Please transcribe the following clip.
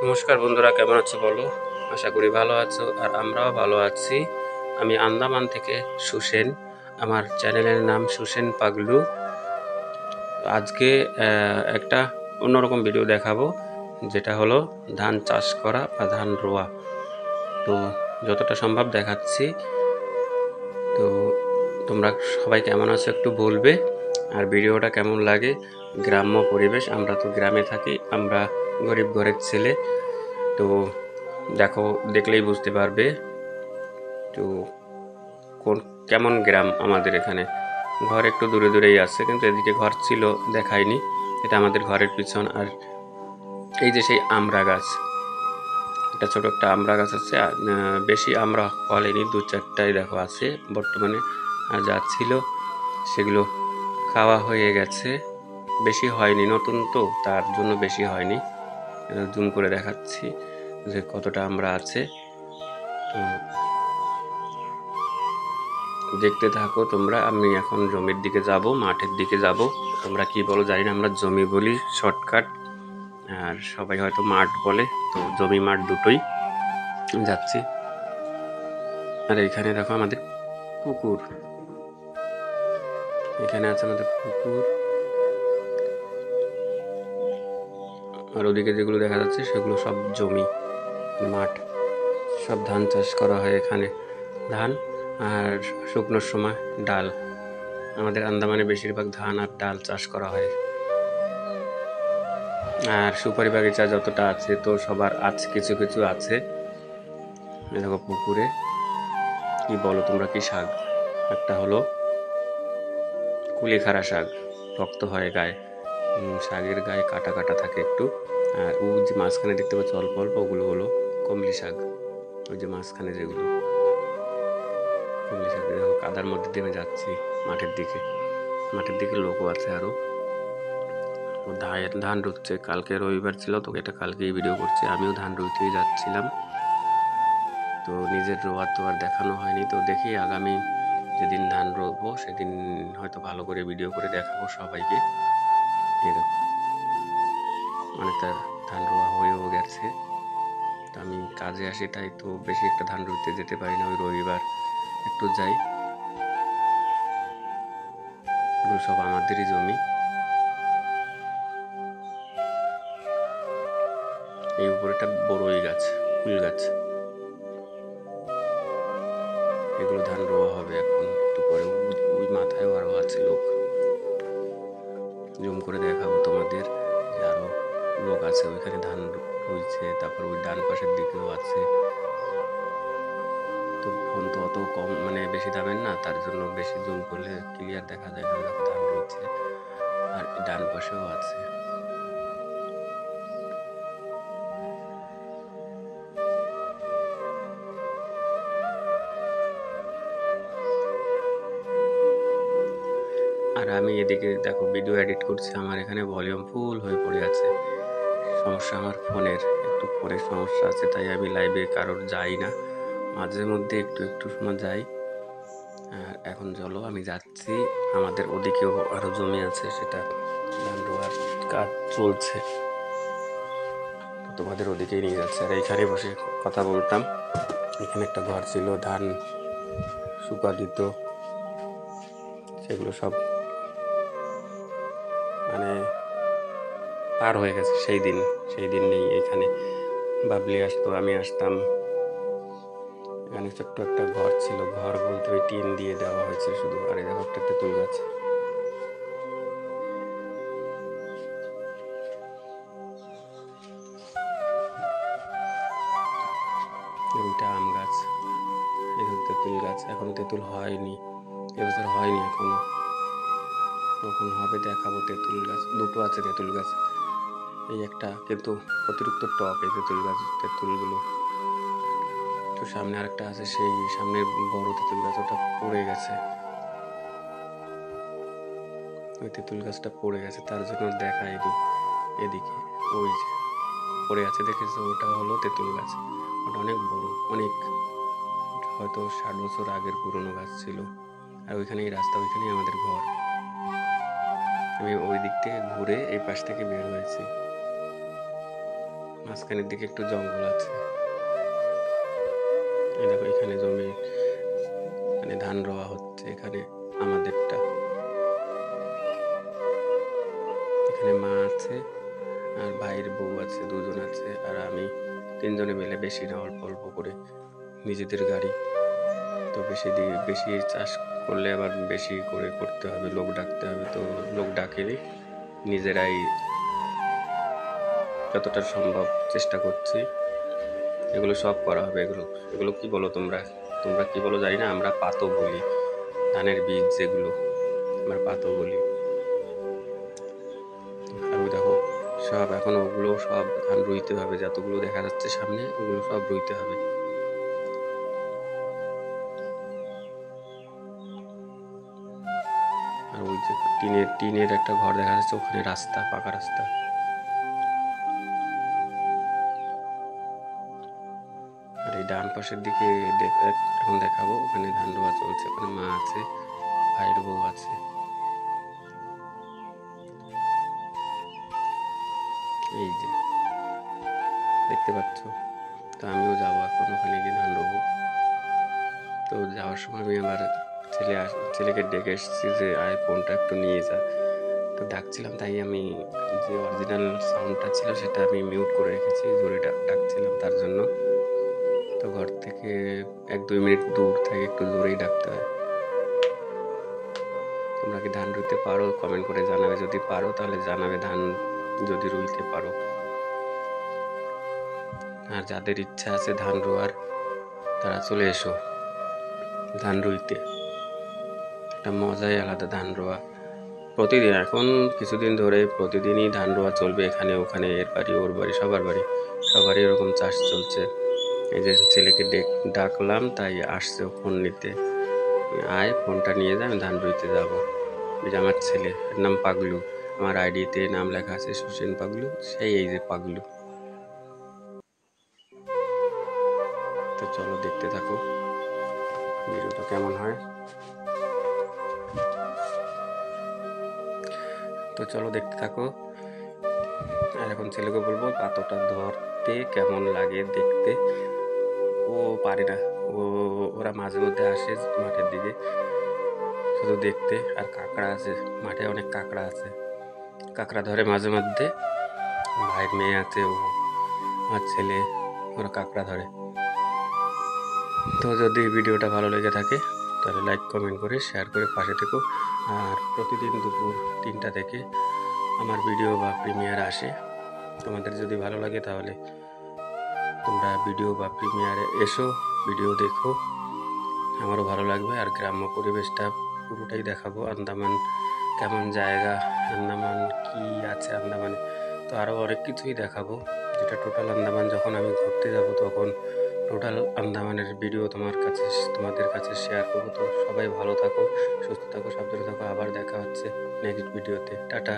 নমস্কার বন্ধুরা, কেমন আছো বলো? আশা করি ভালো আছো, আর আমরাও ভালো আছি। আমি আন্দামান থেকে সুসেন। আমার চ্যানেলের নাম সুসেন পাগলু। আজকে একটা অন্যরকম ভিডিও দেখাবো, যেটা হলো ধান চাষ করা বা ধান রোয়া। তো যতটা সম্ভব দেখাচ্ছি। তো তোমরা সবাই কেমন আছো একটু বলবে, আর ভিডিওটা কেমন লাগে। গ্রাম্য পরিবেশ, আমরা তো গ্রামে থাকি, আমরা গরিব ঘরের ছেলে। তো দেখো, দেখলেই বুঝতে পারবে তো কোন কেমন গ্রাম আমাদের এখানে। ঘর একটু দূরে দূরেই আছে, কিন্তু এদিকে ঘর ছিল, দেখায়নি। এটা আমাদের ঘরের পিছন। আর এই যে সেই আমড়া গাছ, এটা ছোট একটা আমড়া গাছ আছে। বেশি আমরা ফলেনি, দু চারটাই দেখো আছে বর্তমানে। আর যা ছিল সেগুলো খাওয়া হয়ে গেছে, বেশি হয়নি, নতুন তো তার জন্য বেশি হয়নি। জুম করে দেখাচ্ছি যে কতটা আমড়া আছে। তো দেখতে থাকো তোমরা। আমি এখন জমির দিকে যাব, মাঠের দিকে যাব। তোমরা কি বলো জানি না, আমরা জমি বলি শর্টকাট, আর সবাই হয়তো মাঠ বলে। তো জমি মাঠ দুটোই যাচ্ছি। আর এখানে দেখো আমাদের পুকুর, এখানে আছে আমাদের পুকুর। আর ওদিকে যেগুলো দেখা যাচ্ছে সেগুলো সব জমি, মাঠ। সব ধান চাষ করা হয় এখানে, ধান আর শুকনোর সময় ডাল। আমাদের আন্দামানে বেশিরভাগ ধান আর ডাল চাষ করা হয়। আর সুপারি বাগিচা যতটা আছে, তো সবার আছে, কিছু কিছু আছে। দেখো পুকুরে কি বলো তোমরা, কি শাক, একটা হলো কুলেখাড়া শাক, শক্ত হয় গায়ে। শাকের গায়ে কাটা কাটা থাকে একটু। আর ও যে মাঝখানে দেখতে পাচ্ছ অল্প অল্প, ওগুলো হলো কমলি শাক। ওই যে মাঝখানে যেগুলো কমলি শাক। দেখো কাদার মধ্যে দিয়ে আমি যাচ্ছি মাঠের দিকে। মাঠের দিকে লোকও আছে আরো। ধান রুচ্ছে, কালকে রবিবার ছিল, তো এটা কালকেই ভিডিও করছি। আমিও ধান রুইতেই যাচ্ছিলাম। তো নিজের রোয়ার তো আর দেখানো হয়নি। তো দেখি আগামী যেদিন ধান রোবো সেদিন হয়তো ভালো করে ভিডিও করে দেখাবো সবাইকে। এই দেখো অনেকটা ধান রোয়া হয়েও গেছে। তো আমি কাজে আসি, তাই তো বেশি একটা ধান রুইতে যেতে পারি না। ওই রবিবার একটু যাই। এগুলো সব আমাদেরই জমি। এই উপরেটা বড়ই গাছ, কুল গাছ। এগুলো ধান রোয়া হবে এখন একটু পরে। ওই মাথায়ও আরো আছে লোক, জুম করে দেখাবো তোমাদের যে আরো লোক আছে ওইখানে ধান রুইছে। তারপর ওই ডান পাশের দিকেও আছে। তো ফোন তো অত কম, মানে বেশি দামের না, তার জন্য বেশি জুম করলে ক্লিয়ার দেখা যায় না। দেখো ধান রয়েছে, আর ডান পাশেও আছে। আর আমি এদিকে দেখো ভিডিও এডিট করছি, আমার এখানে ভলিউম ফুল হয়ে পড়ে আছে। সমস্যা আমার ফোনের, একটু ফোনের সমস্যা আছে, তাই আমি লাইভে কারোর যাই না। মাঝে মধ্যে একটু একটু সময় যাই। আর এখন চলো আমি যাচ্ছি। আমাদের ওদিকেও আরো জমি আছে, সেটা ধান রোয়ার কাজ চলছে। তোমাদের ওদিকেই নিয়ে যাচ্ছে। আর এইখানে বসে কথা বলতাম। এখানে একটা ঘর ছিল, ধান শুকা দিত, সেগুলো সব মানে পার হয়ে গেছে। সেই দিন নেই এখানে। বাবলি আসতো, আমি আসতাম। এখানে ছোট্ট একটা ঘর ছিল, ঘর বলতে ওই টিন দিয়ে দেওয়া হয়েছে শুধু। আর এই দেখো একটা তেঁতুল গাছ, ওইটা আম গাছ, এই তেঁতুল গাছ। এখনো তেঁতুল হয়নি, এবছর হয়নি এখনো। কখন হবে দেখাবো। তেঁতুল গাছ দুটো আছে, তেঁতুল গাছ এই একটা, কিন্তু অতিরিক্ত টক এই তেঁতুল গাছ, তেঁতুলগুলো। তো সামনে আরেকটা আছে, সেই সামনের বড় তেঁতুল গাছ, ওটা পড়ে গেছে। ওই তেঁতুল গাছটা পড়ে গেছে, তার জন্য দেখায়নি। এদিকে ওই যে পড়ে আছে, দেখেছো? ওটা হলো তেঁতুল গাছ। ওটা অনেক বড়, অনেক, হয়তো 60 বছর আগের পুরনো গাছ ছিল। আর ওইখানেই রাস্তা, ওইখানেই আমাদের ঘর। আমি ওই দিক থেকে ঘুরে এই পাশ থেকে বের হয়েছি। মাঝখানের দিকে একটু জঙ্গল আছে। এই দেখো এখানে জমি মানে ধান রোয়া হচ্ছে, এখানে আমাদেরটা। এখানে মা আছে আর ভাইয়ের বউ আছে, দুজন আছে, আর আমি, তিনজনে মিলে, বেশি না, অল্প অল্প করে, নিজেদের গাড়ি। তো বেশি চাষ করলে আবার বেশি করে করতে হবে, লোক ডাকতে হবে, তো লোক ডাকেনি, নিজেরাই যতটা সম্ভব চেষ্টা করছি। এগুলো সব করা হবে। এগুলো এগুলো কি বলো তোমরা? তোমরা কি বলো জানি না, আমরা পাতো বলি। ধানের বীজ যেগুলো আমরা পাতো বলি। আর ওই দেখো সব এখন ওগুলো সব ধান রুইতে হবে, যতগুলো দেখা যাচ্ছে সামনে ওগুলো সব রুইতে হবে। আর ওই যে টিনের একটা ঘর দেখা যাচ্ছে, ওখানে রাস্তা, পাকা রাস্তা। আর এই ডান পাশের দিকে এখন দেখাবো, ওখানে ধান রোয়া চলছে, ওখানে মা আছে, ভাইয়ের বউ আছে। এই যে দেখতে পাচ্ছ। তো আমিও যাবো এখন ওখানে গিয়ে ধান রোবো। তো যাওয়ার সময় আমি আবার ছেলেকে ডেকে এসেছি যে আয় ফোনটা একটু নিয়ে যা। তো ডাকছিলাম, তাই আমি যে অরিজিনাল সাউন্ডটা ছিল সেটা আমি মিউট করে রেখেছি, জোরে ডাকছিলাম তার জন্য। তো ঘর থেকে 1-2 মিনিট দূর থেকে একটু জোরেই ডাকতে হয়। তোমরা কি ধান রুইতে পারো? কমেন্ট করে জানাবে, যদি পারো তাহলে জানাবে ধান যদি রুইতে পারো। আর যাদের ইচ্ছা আছে ধান রোয়ার, তারা চলে এসো ধান রুইতে। একটা মজাই আলাদা ধান রোয়া। প্রতিদিন, এখন কিছুদিন ধরে প্রতিদিনই ধান রোয়া চলবে, এখানে ওখানে, এর বাড়ি ওর বাড়ি, সবারই এরকম চাষ চলছে। এই যে ছেলেকে ডাকলাম, তাই আসছে ফোন নিতে। আয় ফোনটা নিয়ে যা, আমি ধান রুইতে যাবো। এই যে আমার ছেলে, এর নাম পাগলু, আমার আইডিতে নাম লেখা আছে সুসেন পাগলু, এই যে পাগলু। তো চলো দেখতে থাকো ভিডিওটা কেমন হয়। তো চলো দেখতে থাকো। আর এখন ছেলেকে বলবো পাথরটা ধরতে কেমন লাগে দেখতে। ও পারে না, ওরা মাঝে মধ্যে আসে মাঠের দিকে শুধু দেখতে। আর কাঁকড়া আছে মাঠে, অনেক কাঁকড়া আছে, কাঁকড়া ধরে মাঝে মধ্যে। ভাইয়ের মেয়ে আছে, ও আর ছেলে, ওরা কাঁকড়া ধরে। তো যদি ভিডিওটা ভালো লেগে থাকে তাহলে লাইক কমেন্ট করে শেয়ার করে পাশে থেকো। আর প্রতিদিন দুপুর 3টা থেকে আমার ভিডিও বা প্রিমিয়ার আসে। তোমাদের যদি ভালো লাগে তাহলে তোমরা ভিডিও বা প্রিমিয়ারে এসো, ভিডিও দেখো, আমারও ভালো লাগবে। আর গ্রাম্য পরিবেশটা পুরোটাই দেখাবো। আন্দামান কেমন জায়গা, আন্দামান কি আছে আন্দামানে, তো আরও অনেক কিছুই দেখাবো, যেটা টোটাল আন্দামান যখন আমি ঘুরতে যাব তখন টোটাল আন্দামানের ভিডিও তোমাদের কাছে শেয়ার করবো। তো সবাই ভালো থাকো, সুস্থ থাকো, সাবধানে থাকো। আবার দেখা হচ্ছে নেক্সট ভিডিওতে। টাটা।